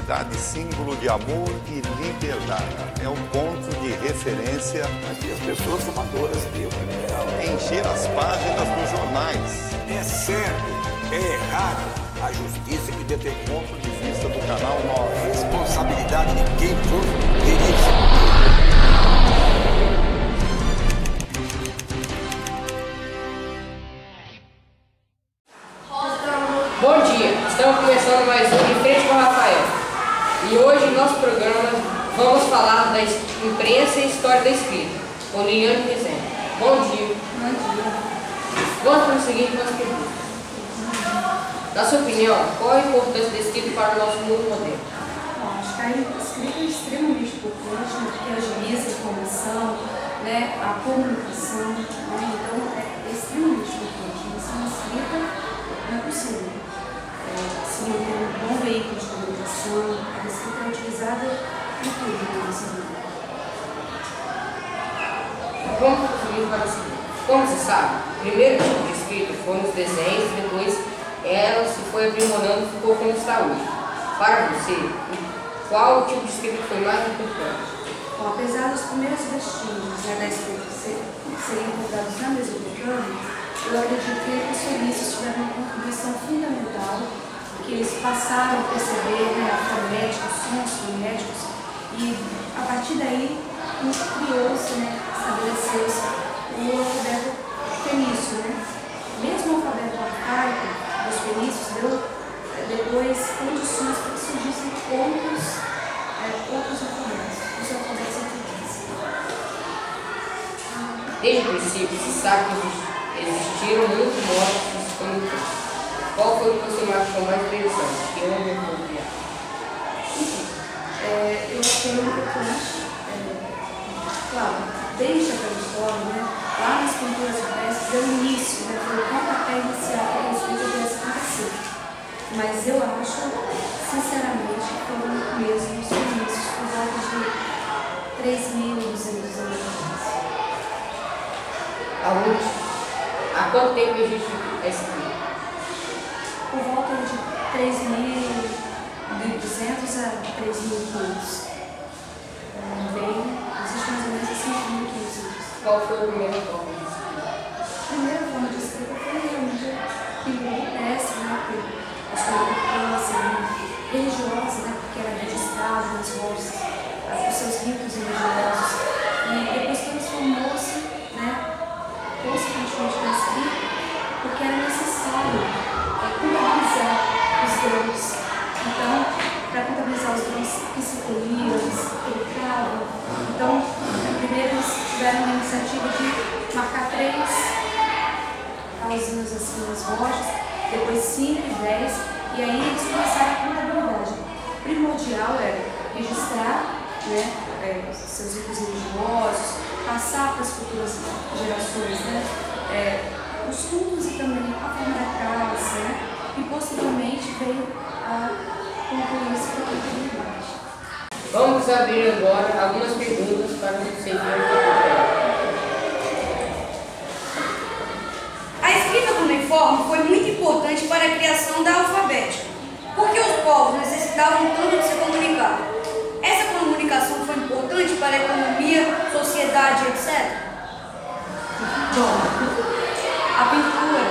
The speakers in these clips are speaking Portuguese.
cidade símbolo de amor e liberdade. É um ponto de referência. Aqui as pessoas são adoras dele. Encher as páginas dos jornais. É certo, é errado. A justiça que determina o Ponto de vista do canal 9. responsabilidade de quem for verídico. Bom dia, estamos começando mais um De Frente com o Rafael. E hoje no nosso programa vamos falar da imprensa e história da escrita, com Liliane Rezende. Bom dia. Bom dia. Vamos prosseguir com as perguntas. Na sua opinião, qual a importância da escrita para o nosso mundo moderno? Bom, acho que a escrita é extremamente importante, né, porque agiliza a informação, né, a comunicação, né, então é extremamente importante. Sem escrita não é possível se manter um bom veículo de comunicação. A escrita é utilizada em tudo na nossa vida. Vamos prosseguir para o seguinte. Como você sabe, o primeiro tipo de escrita foram os desenhos, depois ela se foi aprimorando e ficou como está hoje. Para você, qual o tipo de escrita foi mais importante? Bom, apesar dos primeiros vestígios, né, da escrita serem encontrados na Mesopotâmia, eu acredito que os fenícios tiveram uma contribuição fundamental, porque eles passaram a perceber, né, a fonética, os sons fonéticos, e a partir daí criou-se, né, estabeleceu-se o alfabeto fenício. Né? Mesmo o alfabeto arcaico dos fenícios deu depois condições para que surgissem outros alfabetos, os alfabetos antigos. Desde o princípio, se sabe que existiram muitos modos de se comunicar. Qual foi o que você achou mais interessante? Que eu não vou copiar. Eu achei importante, claro, desde a pré-história, né, lá nas pinturas impressas, deu início, né, foi o pontapé inicial para que a escrita tivesse acontecido. Mas eu acho, sinceramente, que foram mesmo os inícios, por volta de 3.200 anos atrás. Há quanto tempo existe a escrita? Por volta de 3.200 a 3.500. Existe mais ou menos assim 5.500 anos. Qual foi a primeira forma de escrita? A primeira forma de escrita foi realmente pintura rupestre, né? A sua importância religiosa, né? Porque era registrado nas rochas, os seus ritos religiosos. E depois transformou-se, né? Consequentemente na escrita, porque era necessário contabilizar os grãos. Então, para contabilizar os grãos que se colhiam, que se publicavam. Então, primeiro eles tiveram a iniciativa de marcar 3 pauzinhos assim nas rochas, depois 5 e 10, e aí eles começaram a contabilidade. Primordial era registrar, né, os seus ritos religiosos, passar para as futuras gerações, né, os cultos e também a forma da casa, né, e posteriormente veio a concluir-se para a contabilidade. Vamos abrir agora algumas perguntas para você ver. A escrita cuneiforme foi muito importante para a criação da alfabética, porque os povos necessitavam tanto de se comunicar. Essa comunicação foi importante para a economia, sociedade, etc. Bom, a pintura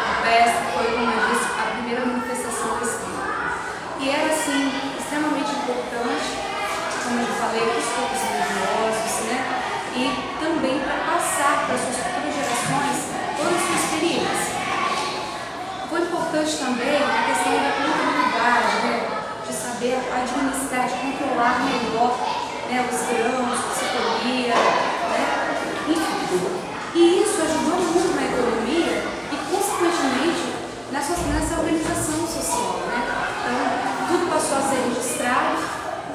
rupestre foi, como eu disse, a primeira manifestação da escrita. E era, assim, extremamente importante, como eu falei, para os povos religiosos, né? E também para passar para as suas futuras gerações toda a sua experiência. Foi importante também a questão da contabilidade, né? De saber administrar, de controlar melhor, né, os grãos, o que se colhia, né? Enfim. E isso ajudou muito na economia e, consequentemente, nessa organização social, né? Então, tudo passou a ser registrado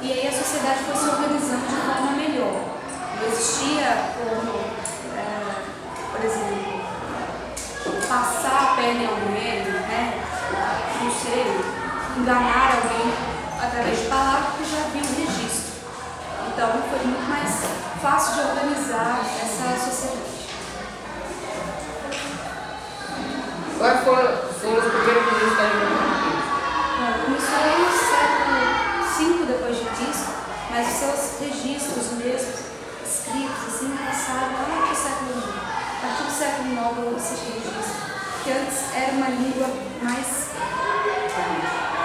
e aí a sociedade foi se organizando de forma melhor. Não existia como, por exemplo, passar a perna em alguém, né? Não sei, enganar alguém através de palavras, porque já havia um registro. Então, foi muito mais fácil de organizar essa sociedade. Quais foram os primeiros registros da língua portuguesa? Começou no século mas os seus registros mesmo, escritos, assim, passaram lá para o século IX. A partir do século IX esse registro, que antes era uma língua mais...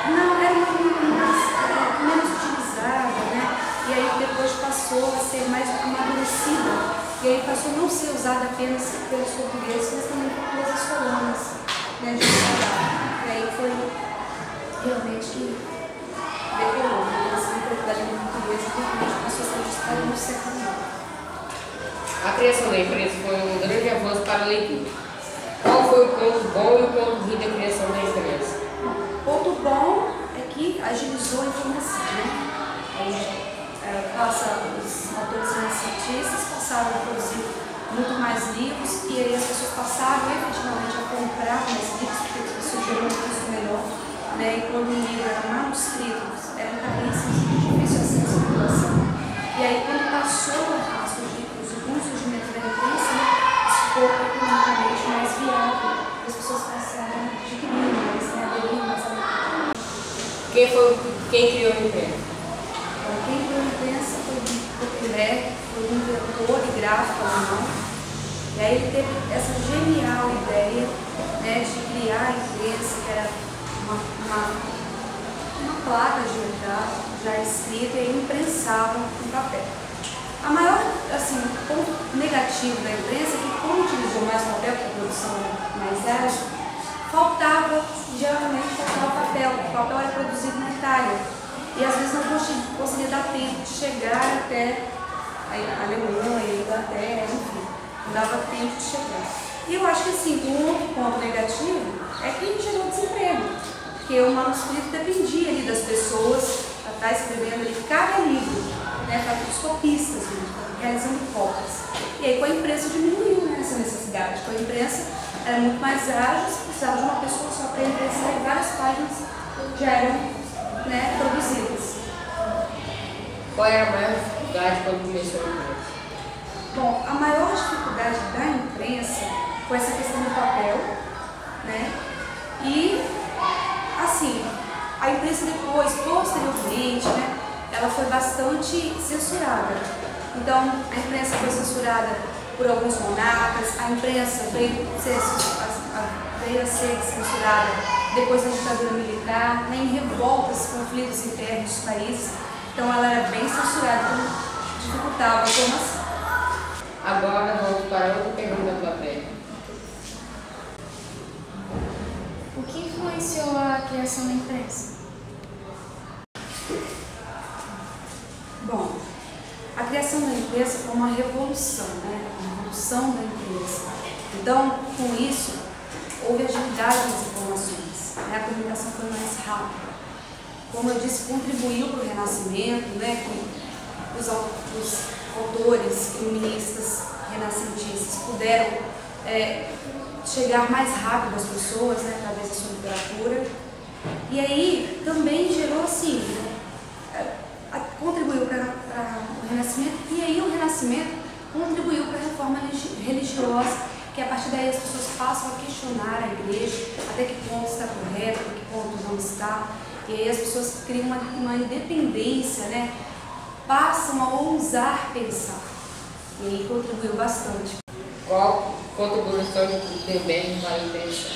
Não, era uma língua menos utilizada, né? E aí depois passou a ser mais amadurecida, e aí passou a não ser usada apenas pelos portugueses, mas também por pelas solanas, né, de trabalho. E aí foi realmente que decolou, né, da língua portuguesa, que realmente passou a ser registrada no século IX. A criação da empresa foi um grande avanço para a leitura. Qual foi o ponto bom e o ponto ruim da criação da empresa? O ponto bom é que agilizou a informação, né? Os autores renascentistas passaram a produzir muito mais livros e aí as pessoas passaram efetivamente a comprar mais livros, porque isso gerou um custo melhor, né? E quando o livro era manuscrito, eram caríssimos, de difícil acesso à população. E aí quando passou a surgir o surgimento da imprensa, né, isso ficou economicamente mais viável, as pessoas passaram a adquirir mais, né? Aderir mais à leitura. Quem criou a imprensa? Quem criou a imprensa foi o Gutenberg, foi um inventor e gráfico alemão. E aí ele teve essa genial ideia, né, de criar a imprensa, que era uma placa de metal já escrita e aí imprensava em papel. A maior, assim, ponto negativo da imprensa é que, como utilizou mais papel para a produção mais ágil, geralmente faltava papel. O papel era produzido na Itália. E às vezes não conseguia dar tempo de chegar até a Alemanha, a Inglaterra, enfim, não dava tempo de chegar. E eu acho que assim, um outro ponto negativo é que gerou desemprego, porque o manuscrito dependia ali das pessoas para estar escrevendo ali cada livro, né, para os copistas, realizando cópias. E aí com a imprensa diminuiu, né, essa necessidade. Com a imprensa era muito mais ágil, você precisava de uma pessoa só para imprensar e várias páginas já eram, né, produzidas. Qual era a maior dificuldade quando começou a imprensa? Bom, a maior dificuldade da imprensa foi essa questão do papel, né? E, assim, a imprensa depois, posteriormente, né, ela foi bastante censurada. Então, a imprensa foi censurada por alguns monarcas, a imprensa veio a ser censurada depois da ditadura militar, né, em revoltas, conflitos internos dos países. Então ela era bem censurada, então dificultava a formação. Agora vamos para outra pergunta da plateia. O que influenciou a criação da imprensa? Bom, a criação da imprensa foi uma revolução, né? Uma revolução da imprensa. Então, com isso, houve agilidade nas informações, né? A comunicação foi mais rápida. Como eu disse, contribuiu para o Renascimento, né? Que os autores iluministas renascentistas puderam chegar mais rápido às pessoas, né? Através da sua literatura. E aí também gerou assim, contribuiu para o Renascimento, e aí o Renascimento contribuiu para a reforma religiosa, que a partir daí as pessoas passam a questionar a igreja, até que ponto está correto, até que ponto não está, e aí as pessoas criam uma independência, né? Passam a ousar pensar, e aí contribuiu bastante. Qual contribuição de Gutenberg para a imprensa?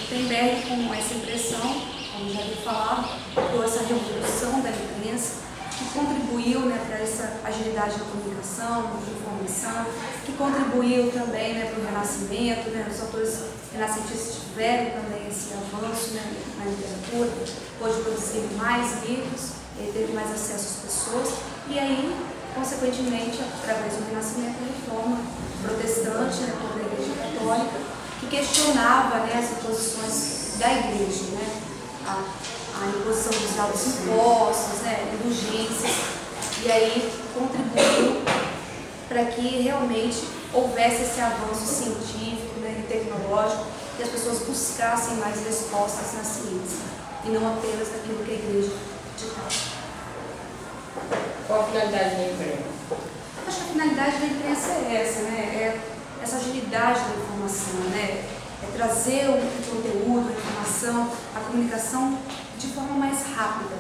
Gutenberg, com essa impressão, como já vi falar, com essa revolução da imprensa, que contribuiu, né, para essa agilidade da comunicação, de informação, que contribuiu também, né, para o Renascimento, né, os autores renascentistas tiveram também esse avanço, né, na literatura, pôde produzir mais livros, ele teve mais acesso às pessoas, e aí, consequentemente, através do Renascimento, a reforma protestante, né, da Igreja Católica, que questionava, né, as imposições da Igreja, né, a imposição dos altos impostos, né, indulgências, e aí contribuiu para que realmente houvesse esse avanço científico, né, e tecnológico, que as pessoas buscassem mais respostas na ciência, e não apenas naquilo que a Igreja ditava. Qual a finalidade da imprensa? Acho que a finalidade da imprensa é essa, né, é essa agilidade da informação, né, é trazer o conteúdo, a informação, a comunicação de forma mais rápida.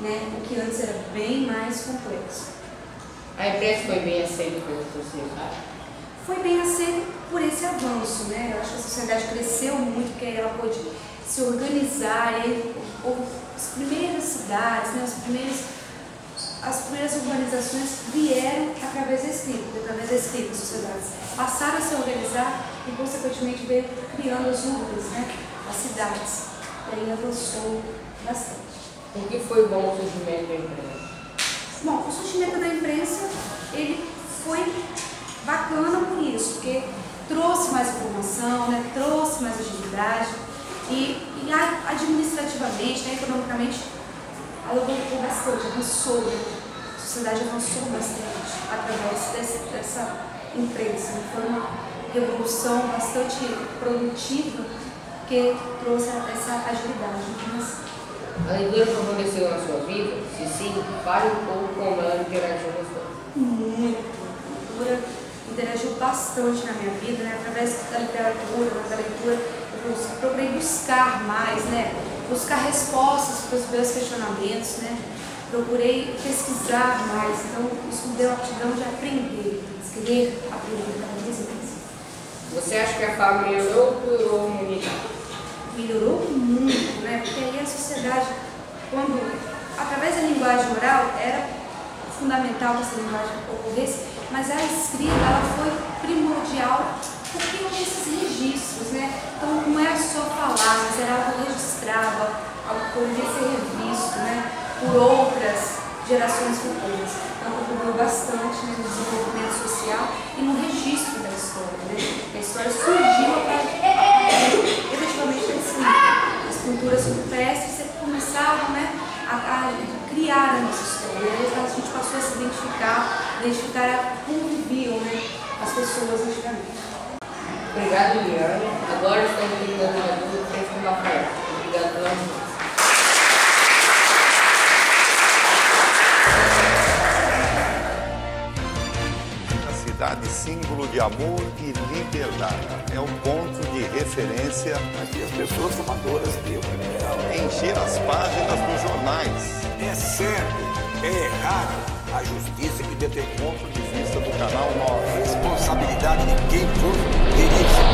né? O que antes era bem mais complexo. A imprensa foi bem aceita pela sociedade? Foi bem aceita por esse avanço, né? Eu acho que a sociedade cresceu muito, porque ela pôde se organizar, e aí, as primeiras cidades, né? As primeiras urbanizações vieram através da escrita, das sociedades. Passaram a se organizar e, consequentemente, veio criando as urbes, né? As cidades. E aí avançou bastante. Por que foi bom o surgimento da imprensa? Bom, o surgimento da imprensa, ele foi bacana por isso, porque trouxe mais informação, né? Trouxe mais agilidade e administrativamente, né? Economicamente, ela avançou bastante, avançou, né? A sociedade avançou bastante através dessa imprensa. Foi uma revolução bastante produtiva que trouxe essa agilidade. A leitura favoreceu na sua vida? Se sim, fale um pouco como ela interagiu com você. Muito. A leitura interagiu bastante na minha vida, né? Através da literatura, da leitura, eu procurei buscar mais, né? Buscar respostas para os meus questionamentos, né? Procurei pesquisar mais, então isso me deu a aptidão de aprender, de querer aprender cada vez mais. Você acha que a fala melhorou ou piorou a humanidade? Melhorou muito, né? Porque aí a sociedade, quando, através da linguagem oral, era fundamental que essa linguagem ocorresse, mas a escrita, ela foi primordial porque houve esses registros, né? Então não era só falar, mas era algo registrado, algo que poderia ser revisto, né? Por outras gerações futuras. Então contribuiu bastante, né, no desenvolvimento social e no registro da história, né? A história surgiu efetivamente assim, as pinturas rupestres começavam, né, a criar a nossa história. E aí a gente passou a se identificar como viviam, né, as pessoas antigamente. Obrigado, Liane. Agora estamos terminando a dúvida do texto do Rafael. Obrigado pela audiência. Cidade símbolo de amor e liberdade. É um ponto de referência. Aqui as pessoas são amadoras dele. Encher as páginas dos jornais. É certo, é errado. A justiça que determina. Ponto de vista do canal 9. Responsabilidade de quem for verídico.